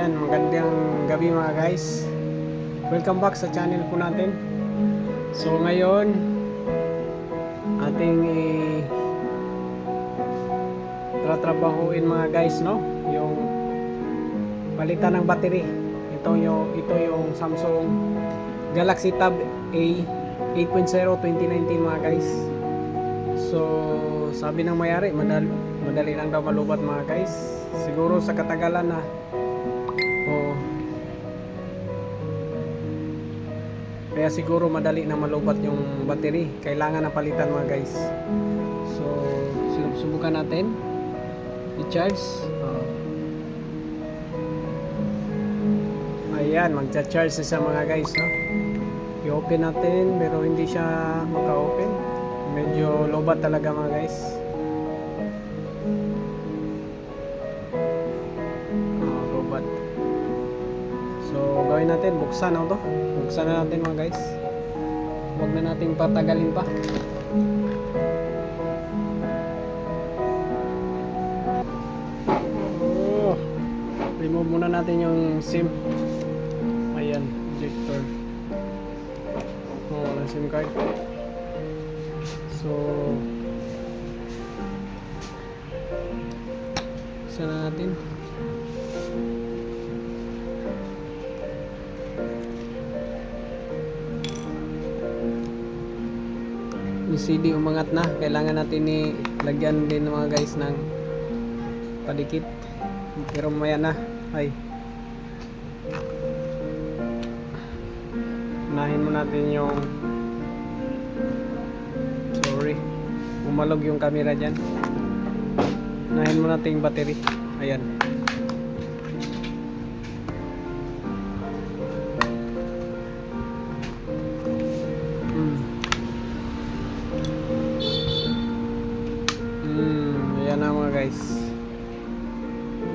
Ayan, magandang gabi mga guys. Welcome back sa channel po natin. So ngayon, ating tratrabahuin mga guys, no? Yung palitan ng battery. Ito yung Samsung Galaxy Tab A 8.0 2019 mga guys. So sabi ng mayari, madali lang daw malubat mga guys. Siguro sa katagalan na kaya siguro madali na malubat yung battery. Kailangan na palitan mga guys. So subukan natin i-charge. Ayan, magcha-charge siya mga guys, no? I-open natin pero hindi siya maka-open. Medyo lobat talaga mga guys. Lobat. So gawin natin, buksan na to. Buksan na natin mga guys. Huwag na natin patagalin pa. Remove muna natin yung SIM. Ayan, ejector. Ng SIM card. So buksan na natin. Yung CD umangat na, kailangan natin ilagyan din mga guys ng padikit, pero maya na. Ay, unahin mo natin yung umalog yung camera dyan. Unahin mo natin yung battery. Ayan. Ayan na mga guys.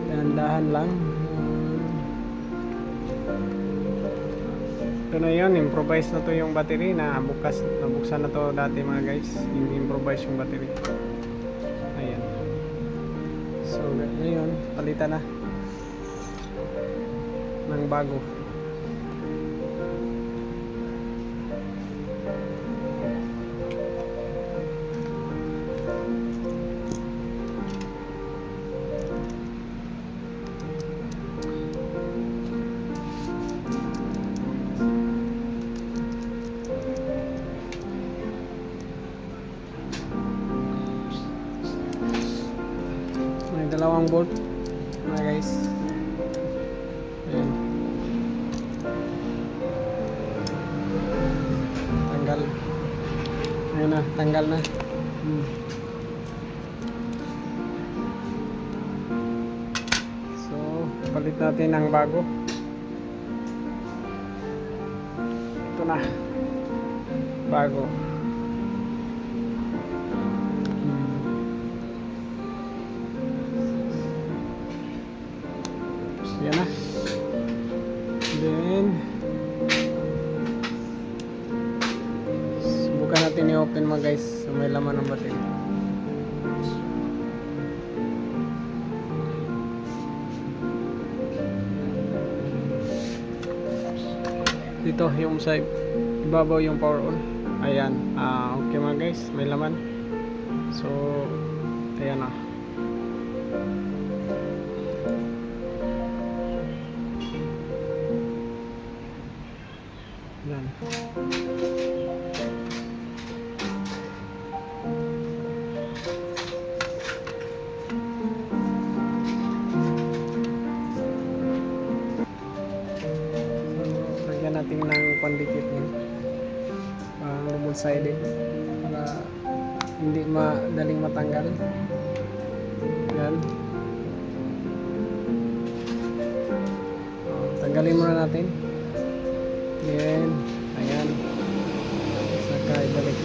Dahan-dahan lang. Ito na yun, improvise na to yung battery na nabuksan na to dati mga guys. Improvise yung battery. Ayan. So ngayon, palitan na ng bago. Dalawang bolt mga guys. Ayan. Tanggal. Ayan na, tanggal na. So palit natin ang bago. Ito na, bago. Yan na. Then subukan natin i-open mga guys. So, may laman ng battery. Dito yung sa ibabaw yung power on. Ayan. Okay mga guys, may laman. So ayan na. Yan. So, lagyan natin ng pandikit niyo. Double sided para hindi madaling matanggal. Yan. Tanggalin muna natin. Yan, ayan. Saka ibalik.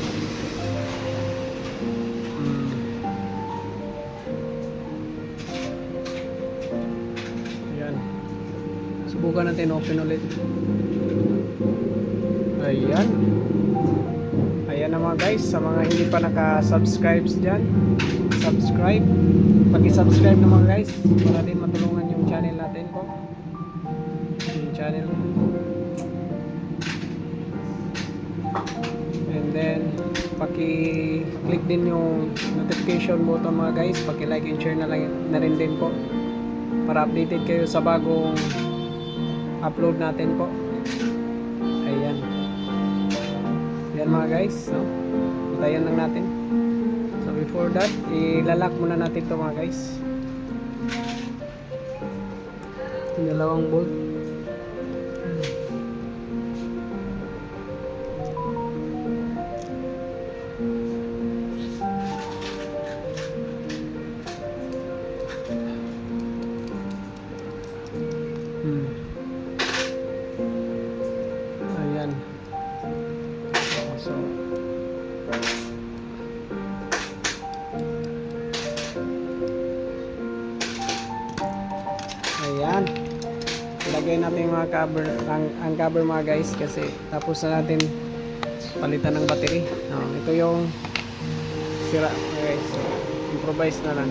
Ayan. Subukan natin open ulit. Ayan. Ayan na mga guys. Sa mga hindi pa naka-subscribe dyan, subscribe. Pag-subscribe na mga guys para din matulungan yung channel natin po. channel. And then paki-click din yung notification button mga guys, paki-like and share na rin din po para updated kayo sa bagong upload natin po. Ayan. Yan mga guys, no? Hintayin lang natin. So before that, ilalak muna natin to mga guys. Yung dalawang bolt. Ayan. So ayan. Ilagay natin yung mga cover, ang cover mga guys, kasi tapos na natin palitan ng battery. Ito yung sira mga guys. Improvise na lang.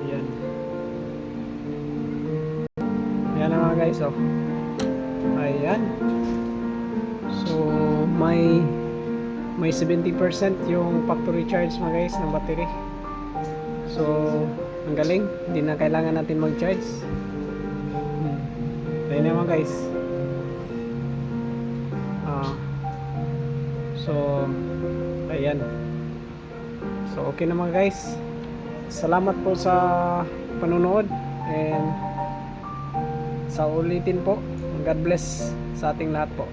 Ayan. Ayan na mga guys, oh. Ayan. So may 70% yung factory charge mga guys ng battery. So ang galing, hindi na kailangan natin mag-charge. Ayan na mga guys. So ayan. So okay na mga guys. Salamat po sa panonood, and sa ulitin po. God bless sa ating lahat po.